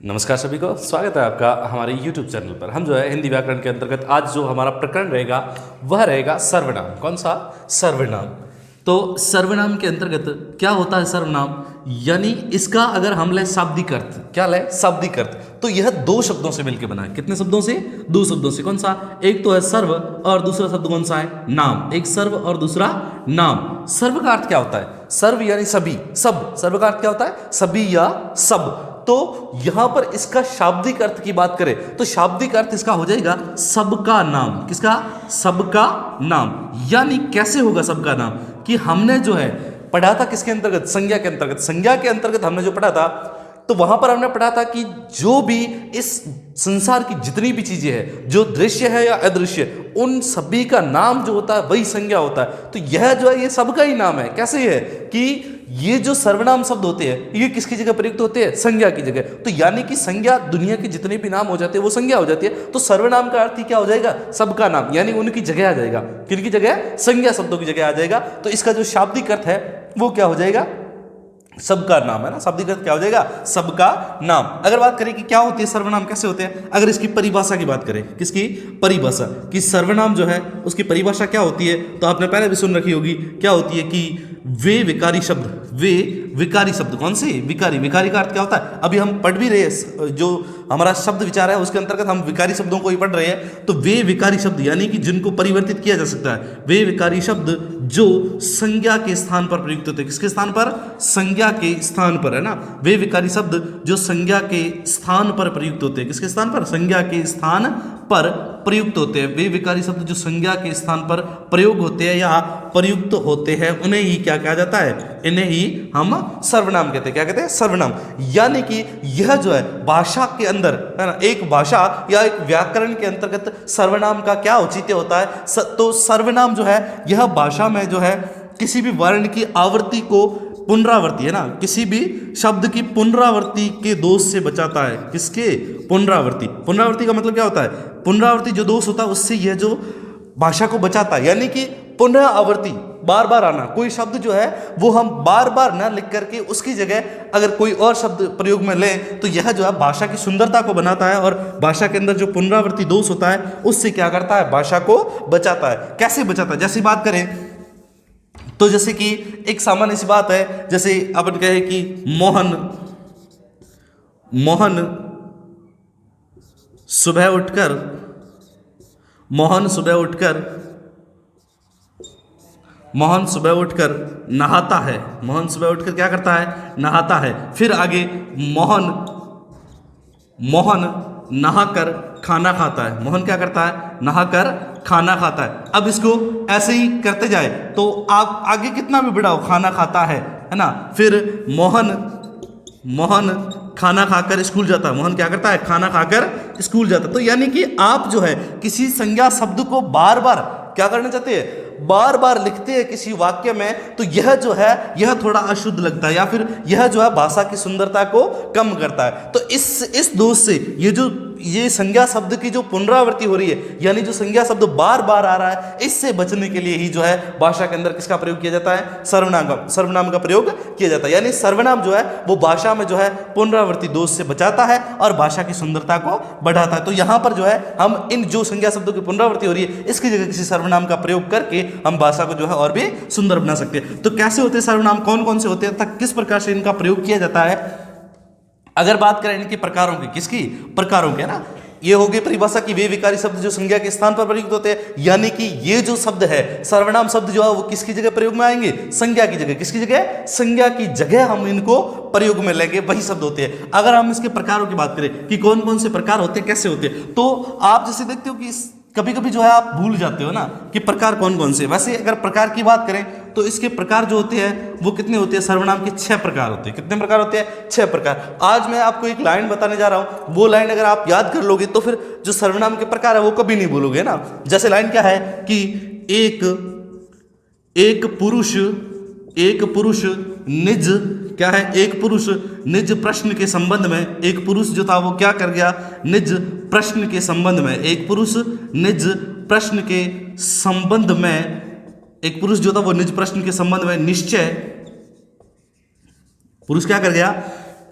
नमस्कार सभी को, स्वागत है आपका हमारे YouTube चैनल पर। हम जो है हिंदी व्याकरण के अंतर्गत आज जो हमारा प्रकरण रहेगा वह रहेगा सर्वनाम। कौन सा? सर्वनाम। तो सर्वनाम के अंतर्गत क्या होता है सर्वनाम, यानी इसका अगर हम ले शाब्दिक अर्थ, क्या ले? शाब्दिक अर्थ। तो यह दो शब्दों से मिलकर बना है। कितने शब्दों से? दो शब्दों से। कौन सा? एक तो है सर्व और दूसरा शब्द कौन सा है? नाम। एक सर्व और दूसरा नाम। सर्व का अर्थ क्या होता है? सर्व यानी सभी, सब। सर्व का अर्थ क्या होता है? सभी या सब। तो यहां पर इसका शाब्दिक अर्थ की बात करें तो शाब्दिक अर्थ इसका हो जाएगा सबका नाम। किसका? सबका नाम। यानी कैसे होगा सबका नाम? कि हमने जो है पढ़ा था किसके अंतर्गत? संज्ञा के अंतर्गत। संज्ञा के अंतर्गत हमने जो पढ़ा था तो वहां पर हमने पढ़ा था कि जो भी इस संसार की जितनी भी चीजें हैं, जो दृश्य है या अदृश्य, उन सभी का नाम जो होता है वही संज्ञा होता है। तो यह जो है ये सबका ही नाम है। कैसे है कि ये जो सर्वनाम शब्द होते हैं ये किसकी जगह प्रयुक्त होते हैं? संज्ञा की जगह। तो यानी कि संज्ञा, दुनिया के जितने भी नाम हो जाते हैं वो संज्ञा हो जाती है। तो सर्वनाम का अर्थ ही क्या हो जाएगा? सबका नाम, यानी उनकी जगह आ जाएगा। किनकी जगह? संज्ञा शब्दों की जगह आ जाएगा। तो इसका जो शाब्दिक अर्थ है वो क्या हो जाएगा? सबका नाम है ना। शाब्दिक अर्थ क्या हो जाएगा? सबका नाम। अगर बात करें कि क्या होती है सर्वनाम, कैसे होते हैं, अगर इसकी परिभाषा की बात करें, किसकी परिभाषा? कि सर्वनाम जो है उसकी परिभाषा क्या होती है, तो आपने पहले भी सुन रखी होगी। क्या होती है कि वे विकारी शब्द, वे विकारी शब्द। कौन से? विकारी। विकारी का अर्थ क्या होता है? अभी हम पढ़ भी रहे हैं, जो हमारा शब्द विचार है उसके अंतर्गत हम विकारी शब्दों को ही पढ़ रहे हैं। तो वे विकारी शब्द यानी कि जिनको परिवर्तित किया जा सकता है, वे विकारी शब्द जो संज्ञा के स्थान पर प्रयुक्त होते हैं। किसके स्थान पर? संज्ञा के स्थान पर, है ना। वे विकारी शब्द जो संज्ञा के स्थान पर प्रयुक्त होते हैं। किसके स्थान पर? संज्ञा के स्थान पर प्रयुक्त होते हैं। वे विकारी शब्द जो संज्ञा के स्थान पर प्रयोग होते हैं या प्रयुक्त होते हैं, उन्हें ही क्या कहा जाता है? इन्हें ही हम सर्वनाम कहते हैं। क्या कहते हैं? सर्वनाम। यानी कि यह जो है भाषा के अंदर, है ना, एक भाषा या एक व्याकरण के अंतर्गत सर्वनाम का क्या औचित्य होता है? तो सर्वनाम जो है यह भाषा में जो है किसी भी वर्ण की आवृत्ति को, पुनरावृत्ति, है ना, किसी भी शब्द की पुनरावृत्ति के दोष से बचाता है। किसके? पुनरावृत्ति। पुनरावृत्ति का मतलब क्या होता है? पुनरावृत्ति जो दोष होता है उससे यह जो भाषा को बचाता है। यानी कि पुनः आवृत्ति, बार बार आना। कोई शब्द जो है वो हम बार बार ना लिख करके उसकी जगह अगर कोई और शब्द प्रयोग में लें तो यह जो है भाषा की सुंदरता को बनाता है और भाषा के अंदर जो पुनरावृत्ति दोष होता है उससे क्या करता है? भाषा को बचाता है। कैसे बचाता है? जैसी बात करें तो जैसे कि एक सामान्य सी बात है, जैसे अपन कहे कि मोहन सुबह उठकर, मोहन सुबह उठकर नहाता है। मोहन सुबह उठकर क्या करता है? नहाता है। फिर आगे मोहन नहाकर खाना खाता है। मोहन क्या करता है? नहाकर खाना खाता है। अब इसको ऐसे ही करते जाए तो आप आगे कितना भी बढ़ाओ, खाना खाता है ना। फिर मोहन खाना खाकर स्कूल जाता है। मोहन क्या करता है? खाना खाकर स्कूल जाता है। तो यानी कि आप जो है किसी संज्ञा शब्द को बार बार क्या करना चाहते हैं? बार बार लिखते हैं किसी वाक्य में, तो यह जो है यह थोड़ा अशुद्ध लगता है या फिर यह जो है भाषा की सुंदरता को कम करता है। तो इस दोष से ये संज्ञा शब्द की जो पुनरावृत्ति हो रही है, यानी जो संज्ञा शब्द बार बार आ रहा है, इससे बचने के लिए ही जो है भाषा के अंदर किसका प्रयोग किया जाता है? सर्वनाम का प्रयोग किया जाता है। यानी सर्वनाम जो है वो भाषा में जो है पुनरावृत्ति दोष से बचाता है और भाषा की सुंदरता को बढ़ाता है। तो यहां पर जो है हम इन जो संज्ञा शब्दों की पुनरावृत्ति हो रही है इसकी जगह किसी सर्वनाम का प्रयोग करके हम भाषा को जो है और भी सुंदर बना सकते हैं। तो कैसे होते हैं सर्वनाम, कौन कौन से होते हैं तथा किस प्रकार से इनका प्रयोग किया जाता है? अगर बात करें इनके प्रकारों की, किसकी? प्रकारों के, ना। ये हो गई परिभाषा की वे विकारी शब्द जो संज्ञा के स्थान पर प्रयुक्त होते हैं। यानी कि ये जो शब्द है सर्वनाम शब्द जो है वो किसकी जगह प्रयोग में आएंगे? संज्ञा की जगह। किसकी जगह? संज्ञा की जगह हम इनको प्रयोग में लेंगे, वही शब्द होते हैं। अगर हम इसके प्रकारों की बात करें कि कौन कौन से प्रकार होते हैं, कैसे होते हैं, तो आप जैसे देखते हो कि कभी कभी जो है आप भूल जाते हो ना कि प्रकार कौन कौन से। वैसे अगर प्रकार की बात करें तो इसके प्रकार जो होते हैं वो कितने होते हैं? सर्वनाम के 6 प्रकार होते हैं। कितने प्रकार होते हैं? 6 प्रकार। आज मैं आपको एक लाइन बताने जा रहा हूं, वो लाइन अगर आप याद कर लोगे तो फिर जो सर्वनाम के प्रकार है वो कभी नहीं भूलोगे ना। जैसे लाइन क्या है कि एक पुरुष निज, क्या है? एक पुरुष निज प्रश्न के संबंध में, एक पुरुष जो था वो क्या कर गया? निज प्रश्न के संबंध में, एक पुरुष निज प्रश्न के संबंध में, एक पुरुष जो था वो निज प्रश्न के संबंध में निश्चय, पुरुष क्या कर गया?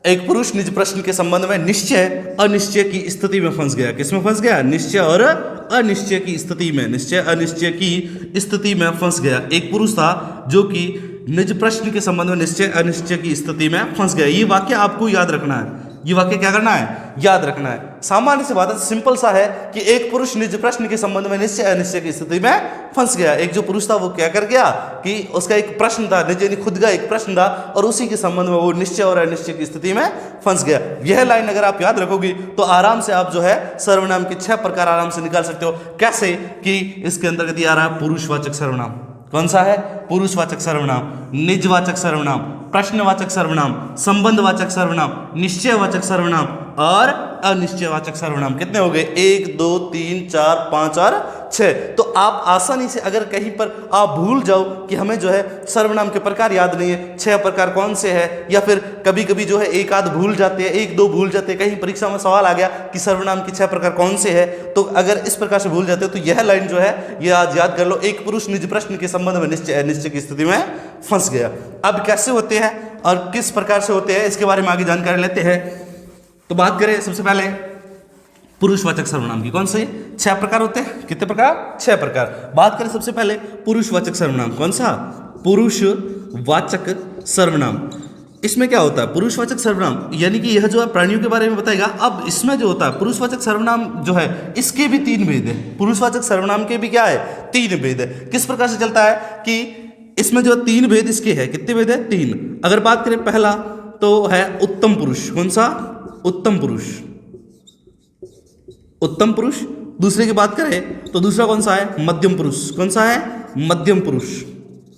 एक पुरुष निज प्रश्न के संबंध में निश्चय अनिश्चय की स्थिति में फंस गया। किसमें फंस गया? निश्चय और अनिश्चय की स्थिति में, निश्चय अनिश्चय की स्थिति में फंस गया। एक पुरुष था जो कि निज प्रश्न के संबंध में निश्चय अनिश्चय की स्थिति में फंस गया। ये वाक्य आपको याद रखना है, ये वाक्य क्या करना है? याद रखना है। सामान्य सी बात है, सिंपल सा है कि एक पुरुष निज प्रश्न के संबंध में निश्चय अनिश्चय की स्थिति में फंस गया। एक जो पुरुष था वो क्या कर गया कि उसका एक प्रश्न था, निज यानी खुद का एक प्रश्न था, और उसी के संबंध में वो निश्चय और अनिश्चय की स्थिति में फंस गया। यह लाइन अगर आप याद रखोगे तो आराम से आप जो है सर्वनाम के 6 प्रकार आराम से निकाल सकते हो। कैसे? कि इसके अंतर्गत ये आ रहा है पुरुषवाचक सर्वनाम। कौन सा है? पुरुषवाचक सर्वनाम, निजवाचक सर्वनाम, प्रश्नवाचक सर्वनाम, संबंधवाचक सर्वनाम, निश्चयवाचक सर्वनाम और अनिश्चयवाचक सर्वनाम। कितने हो गए? 1 2 3 4 5 और 6। तो आप आसानी से अगर कहीं पर आप भूल जाओ कि हमें जो है सर्वनाम के प्रकार याद नहीं है, 6 प्रकार कौन से हैं, या फिर कभी कभी जो है एक आध भूल जाते हैं, 1 2 भूल जाते हैं, कहीं परीक्षा में सवाल आ गया कि सर्वनाम के 6 प्रकार कौन से हैं, तो अगर इस प्रकार से भूल जाते हो तो यह लाइन जो है ये आज याद कर लो। एक पुरुष निज प्रश्न के संबंध में निश्चय अनिश्चय की स्थिति में फंस गया। अब कैसे होते हैं और किस प्रकार से होते हैं इसके बारे में आगे जानकारी लेते हैं। तो बात करें सबसे पहले पुरुषवाचक सर्वनाम की। कौन से 6 प्रकार होते हैं? कितने प्रकार? 6 प्रकार। बात करें सबसे पहले पुरुषवाचक सर्वनाम। कौन सा? पुरुषवाचक सर्वनाम। इसमें क्या होता है? पुरुषवाचक सर्वनाम यानी कि यह जो है प्राणियों के बारे में बताएगा। अब इसमें जो होता है पुरुषवाचक सर्वनाम जो है इसके भी 3 भेद है। पुरुषवाचक सर्वनाम के भी क्या है? 3 भेद है। किस प्रकार से चलता है कि इसमें जो 3 भेद इसके है। कितने भेद है? 3। अगर बात करें पहला तो है उत्तम पुरुष। कौन सा? उत्तम पुरुष, उत्तम पुरुष। दूसरे की बात करें तो दूसरा कौन सा है? मध्यम पुरुष। कौन सा है? मध्यम पुरुष,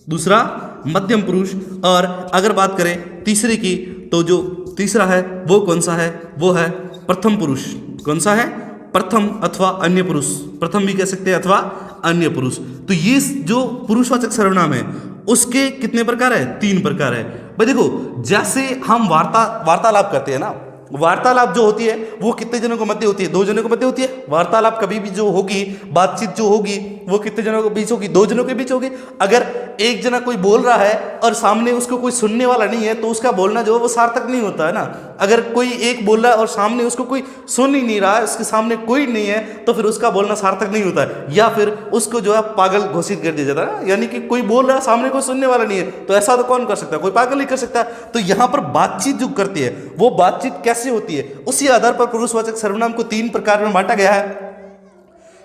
दूसरा मध्यम पुरुष। और अगर बात करें तीसरे की तो जो तीसरा है वो कौन सा है? वो है प्रथम पुरुष। कौन सा है? प्रथम अथवा अन्य पुरुष। प्रथम भी कह सकते हैं अथवा अन्य पुरुष। तो ये जो पुरुषवाचक सर्वनाम है उसके कितने प्रकार है? 3 प्रकार है। भाई देखो, जैसे हम वार्तालाप करते हैं ना, वार्तालाप जो होती है वो कितने जनों के मध्य होती है? 2 जनों के मध्य होती है। वार्तालाप कभी भी जो होगी, बातचीत जो होगी वो कितने जनों के बीच होगी? 2 जनों के बीच होगी। अगर एक जना कोई बोल रहा है और सामने उसको कोई सुनने वाला नहीं है तो उसका बोलना जो है वो सार्थक नहीं होता है ना। अगर कोई एक बोल रहा है और सामने उसको कोई सुन ही नहीं रहा है, उसके सामने कोई नहीं है, तो फिर उसका बोलना सार्थक नहीं होता है, या फिर उसको जो है पागल घोषित कर दिया जाता है। यानी कि कोई बोल रहा है, सामने कोई सुनने वाला नहीं है, तो ऐसा तो कौन कर सकता है? कोई पागल ही कर सकता है। तो यहाँ पर बातचीत जो करती है वो बातचीत कैसे होती है, उसी आधार पर पुरुषवाचक सर्वनाम को 3 प्रकार में बांटा गया है।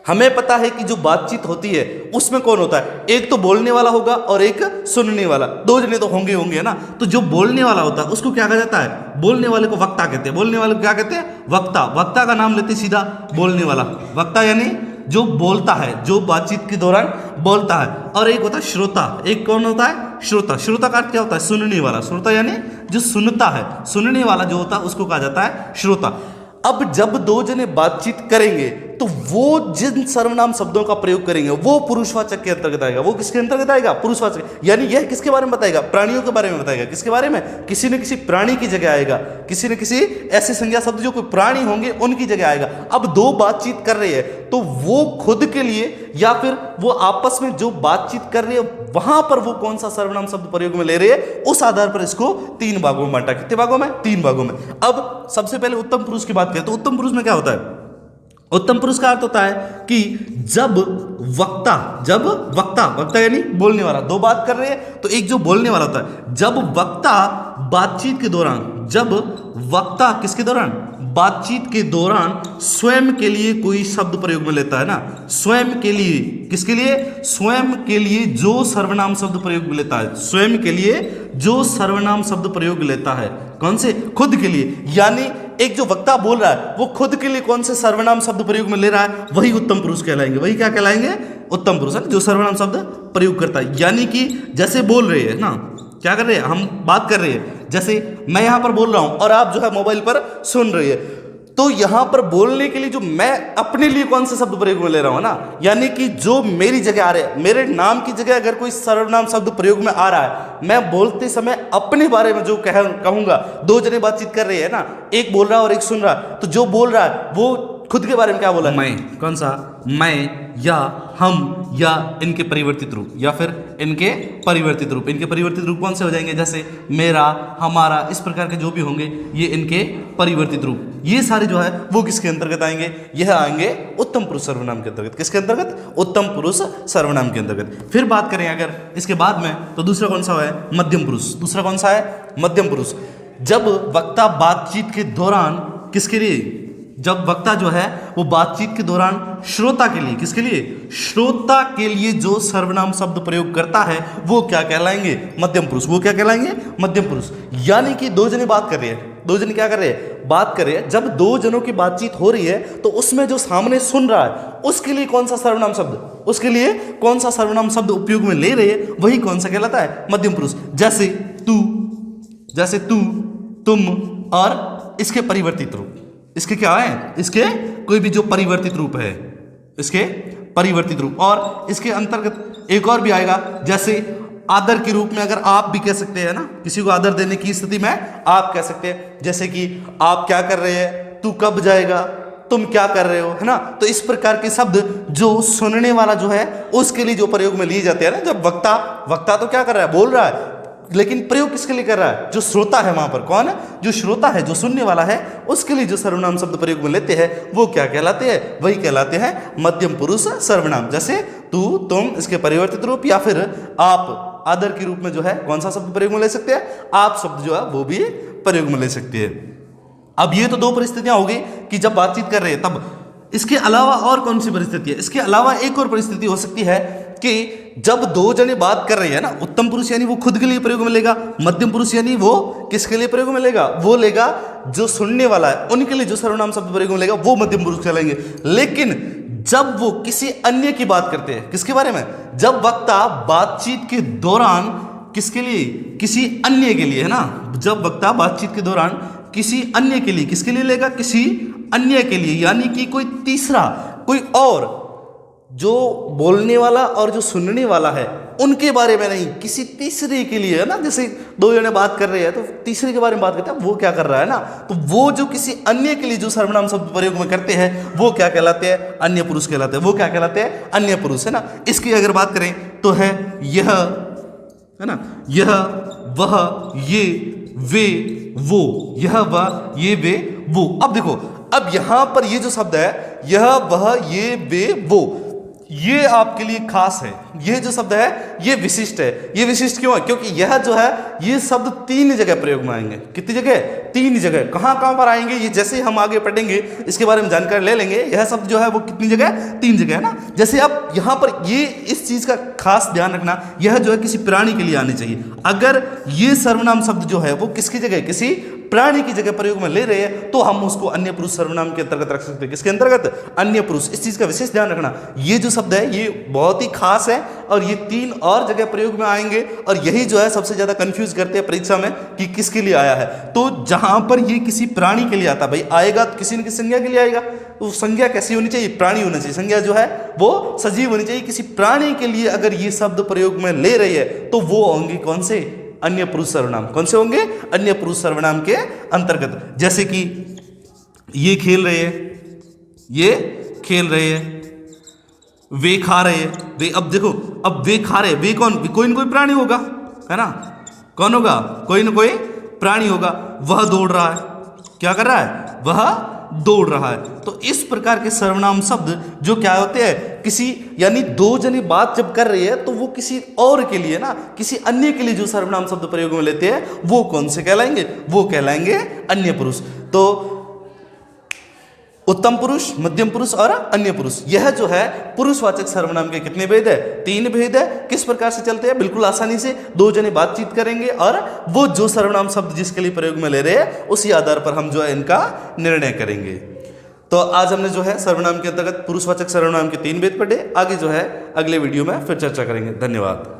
हमें पता है कि जो बातचीत होती है उसमें कौन होता है? एक तो बोलने वाला होगा और एक सुनने वाला। 2 जने तो होंगे ना। तो जो बोलने वाला होता है उसको क्या कहा जाता है? बोलने वाले को वक्ता कहते हैं। बोलने वाले को क्या कहते हैं? वक्ता। वक्ता का नाम लेते सीधा बोलने वाला। वक्ता यानी जो बोलता है, जो बातचीत के दौरान बोलता है। और एक होता है श्रोता। एक कौन होता है? श्रोता। श्रोता का अर्थ क्या होता है? सुनने वाला। श्रोता यानी जो सुनता है, सुनने वाला जो होता है उसको कहा जाता है श्रोता। अब जब 2 जने बातचीत करेंगे तो वो जिन सर्वनाम शब्दों का प्रयोग करेंगे वो पुरुषवाचक के अंतर्गत आएगा। वो किसके अंतर्गत आएगा? पुरुषवाचक। यानी यह किसके बारे में बताएगा? प्राणियों के बारे में बताएगा। किसके बारे में? किसी न किसी प्राणी की जगह आएगा। किसी न किसी ऐसे संज्ञा शब्द जो कोई प्राणी होंगे उनकी जगह आएगा। अब 2 बातचीत कर रहे हैं तो वो खुद के लिए या फिर वो आपस में जो बातचीत कर रहे हैं वहां पर वो कौन सा सर्वनाम शब्द प्रयोग में ले रहे हैं, उस आधार पर इसको 3 भागों में बांटा। कितने भागों में? 3 भागों में। अब सबसे पहले उत्तम पुरुष की बात करें तो उत्तम पुरुष में क्या होता है? उत्तम पुरुष का अर्थ होता है कि जब वक्ता यानी बोलने वाला, 2 बात कर रहे हैं तो एक जो बोलने वाला होता है, जब वक्ता बातचीत के दौरान, जब वक्ता किसके दौरान? बातचीत के दौरान स्वयं के लिए कोई शब्द प्रयोग में लेता है ना। स्वयं के लिए, किसके लिए? स्वयं के लिए जो सर्वनाम शब्द प्रयोग में लेता है। स्वयं के लिए जो सर्वनाम शब्द प्रयोग लेता है। कौन से? खुद के लिए। यानी एक जो वक्ता बोल रहा है वो खुद के लिए कौन से सर्वनाम शब्द प्रयोग में ले रहा है, वही उत्तम पुरुष कहलाएंगे। वही क्या कहलाएंगे? उत्तम पुरुष है जो सर्वनाम शब्द प्रयोग करता है। यानी कि जैसे बोल रहे हैं ना, क्या कर रहे हैं? हम बात कर रहे हैं। जैसे मैं यहां पर बोल रहा हूं और आप जो है मोबाइल पर सुन रही है, तो यहां पर बोलने के लिए जो मैं अपने लिए कौन से शब्द प्रयोग में ले रहा हूं ना, यानी कि जो मेरी जगह आ रहे हैं, मेरे नाम की जगह अगर कोई सर्वनाम शब्द प्रयोग में आ रहा है, मैं बोलते समय अपने बारे में जो कहूंगा। 2 जने बातचीत कर रहे हैं ना, एक बोल रहा है और एक सुन रहा है, तो जो बोल रहा है वो खुद के बारे में क्या बोला? मैं। कौन सा? मैं या हम या इनके परिवर्तित रूप, या फिर इनके परिवर्तित रूप। इनके परिवर्तित रूप कौन से हो जाएंगे? जैसे मेरा, हमारा, इस प्रकार के जो भी होंगे ये इनके परिवर्तित रूप। ये सारे जो है वो किसके अंतर्गत आएंगे? यह आएंगे उत्तम पुरुष सर्वनाम के अंतर्गत। किसके अंतर्गत? उत्तम पुरुष सर्वनाम के अंतर्गत। फिर बात करें अगर इसके बाद में, तो दूसरा कौन सा है? मध्यम पुरुष। दूसरा कौन सा है? मध्यम पुरुष। जब वक्ता बातचीत के दौरान, किसके लिए? जब वक्ता जो है वो बातचीत के दौरान श्रोता के लिए, किसके लिए? श्रोता के लिए जो सर्वनाम शब्द प्रयोग करता है वो क्या कहलाएंगे? मध्यम पुरुष। वो क्या कहलाएंगे? मध्यम पुरुष। यानी कि दो जने बात कर रहे हैं, दो जने क्या कर रहे हैं? बात कर रहे हैं। जब दो जनों की बातचीत हो रही है तो उसमें जो सामने सुन रहा है उसके लिए कौन सा सर्वनाम शब्द, उसके लिए कौन सा सर्वनाम शब्द उपयोग में ले रहे हैं, वही कौन सा कहलाता है? मध्यम पुरुष। जैसे तू, जैसे तू, तुम और इसके परिवर्तित रूप। इसके क्या है? इसके कोई भी जो परिवर्तित रूप है, इसके परिवर्तित रूप। और इसके अंतर्गत एक और भी आएगा, जैसे आदर के रूप में अगर आप भी कह सकते हैं ना, किसी को आदर देने की स्थिति में आप कह सकते हैं, जैसे कि आप क्या कर रहे हैं, तू कब जाएगा, तुम क्या कर रहे हो, है ना। तो इस प्रकार के शब्द जो सुनने वाला जो है उसके लिए जो प्रयोग में लिए जाते हैं ना। जब वक्ता तो क्या कर रहा है? बोल रहा है, लेकिन प्रयोग किसके लिए कर रहा है? जो श्रोता है वहां पर। कौन है? जो श्रोता है, जो सुनने वाला है, उसके लिए जो सर्वनाम शब्द प्रयोग में लेते हैं वो क्या कहलाते हैं? वही कहलाते हैं मध्यम पुरुष सर्वनाम। जैसे तू, तुम, इसके परिवर्तित रूप, या फिर आप आदर के रूप में जो है कौन सा शब्द प्रयोग में ले सकते हैं? आप शब्द जो है वो भी प्रयोग में ले सकते हैं। अब ये तो दो परिस्थितियां हो गई कि जब बातचीत कर रहे हैं तब। इसके अलावा और कौन सी परिस्थिति है? इसके अलावा एक और परिस्थिति हो सकती है कि जब दो जने बात कर रहे हैं ना, उत्तम पुरुष यानी वो खुद के लिए प्रयोग में लेगा, मध्यम पुरुष यानी वो किसके लिए प्रयोग में लेगा? वो लेगा जो सुनने वाला है, उनके लिए जो सर्वनाम शब्द प्रयोग में लेगा वो मध्यम पुरुष कहलाएंगे। लेकिन जब वो किसी अन्य की बात करते हैं, किसके बारे में? जब वक्ता बातचीत के दौरान किसके लिए? किसी अन्य के लिए, है ना। जब वक्ता बातचीत के दौरान किसी अन्य के लिए, किसके लिए लेगा? किसी अन्य के लिए, यानी कि कोई तीसरा, कोई और, जो बोलने वाला और जो सुनने वाला है उनके बारे में नहीं, किसी तीसरे के लिए, है ना। जैसे दो जने बात कर रहे हैं तो तीसरे के बारे में बात करते हैं, वो क्या कर रहा है ना। तो वो जो किसी अन्य के लिए जो सर्वनाम शब्द प्रयोग में करते हैं वो क्या कहलाते हैं? अन्य पुरुष कहलाते हैं। वो क्या कहलाते हैं? अन्य पुरुष, है ना। इसकी अगर बात करें तो है यह, है ना, यह, वह, ये, वे, वो, यह, वह, ये, वे, वो। अब देखो, अब यहां पर ये जो शब्द है यह, वह, ये, वे, वो, ये आपके लिए खास है। ये जो शब्द है ये विशिष्ट है। ये विशिष्ट क्यों है? क्योंकि यह जो है ये शब्द तीन जगह प्रयोग में आएंगे। कितनी जगह? तीन जगह। कहां कहां पर आएंगे ये जैसे हम आगे पढ़ेंगे इसके बारे में जानकारी ले लेंगे। यह शब्द जो है वो कितनी जगह? तीन जगह, है ना। जैसे अब यहां पर ये इस चीज का खास ध्यान रखना, यह जो है किसी प्राणी के लिए आनी चाहिए। अगर ये सर्वनाम शब्द जो है वो किसकी जगह? किसी प्राणी की जगह प्रयोग में ले रहे हैं तो हम उसको अन्य पुरुष सर्वनाम के अंतर्गत रख सकते हैं। किसके अंतर्गत? अन्य पुरुष। इस चीज का विशेष ध्यान रखना। ये जो शब्द है ये बहुत ही खास है और ये तीन और जगह प्रयोग में आएंगे और यही जो है सबसे ज्यादा कंफ्यूज करते हैं परीक्षा में कि किसके लिए आया है। तो जहां पर ये किसी प्राणी के लिए आता, भाई आएगा तो किसी न किसी संज्ञा के लिए आएगा। तो संज्ञा कैसी होनी चाहिए? प्राणी होना चाहिए। संज्ञा जो है वो सजीव होनी चाहिए। किसी प्राणी के लिए अगर ये शब्द प्रयोग में ले रही है तो वो होंगे कौन से? अन्य पुरुष सर्वनाम। कौन से होंगे? अन्य पुरुष सर्वनाम के अंतर्गत। जैसे कि ये खेल रहे हैं, ये खेल रहे हैं, वे खा रहे हैं, वे, अब देखो, अब वे खा रहे हैं, वे कौन? कोई न कोई प्राणी होगा, है ना। कौन होगा? कोई न कोई प्राणी होगा। वह दौड़ रहा है, क्या कर रहा है? वह दौड़ रहा है। तो इस प्रकार के सर्वनाम शब्द जो क्या होते हैं, किसी, यानी दो जने बात जब कर रही है तो वो किसी और के लिए ना, किसी अन्य के लिए जो सर्वनाम शब्द प्रयोग में लेते हैं वो कौन से कहलाएंगे? वो कहलाएंगे अन्य पुरुष। तो उत्तम पुरुष, मध्यम पुरुष और अन्य पुरुष, यह जो है पुरुषवाचक सर्वनाम के कितने भेद है? तीन भेद है। किस प्रकार से चलते हैं? बिल्कुल आसानी से दो जने बातचीत करेंगे और वो जो सर्वनाम शब्द जिसके लिए प्रयोग में ले रहे हैं उसी आधार पर हम जो है इनका निर्णय करेंगे। तो आज हमने जो है सर्वनाम के अंतर्गत पुरुषवाचक सर्वनाम के तीन भेद पढ़े। आगे जो है अगले वीडियो में फिर चर्चा करेंगे। धन्यवाद।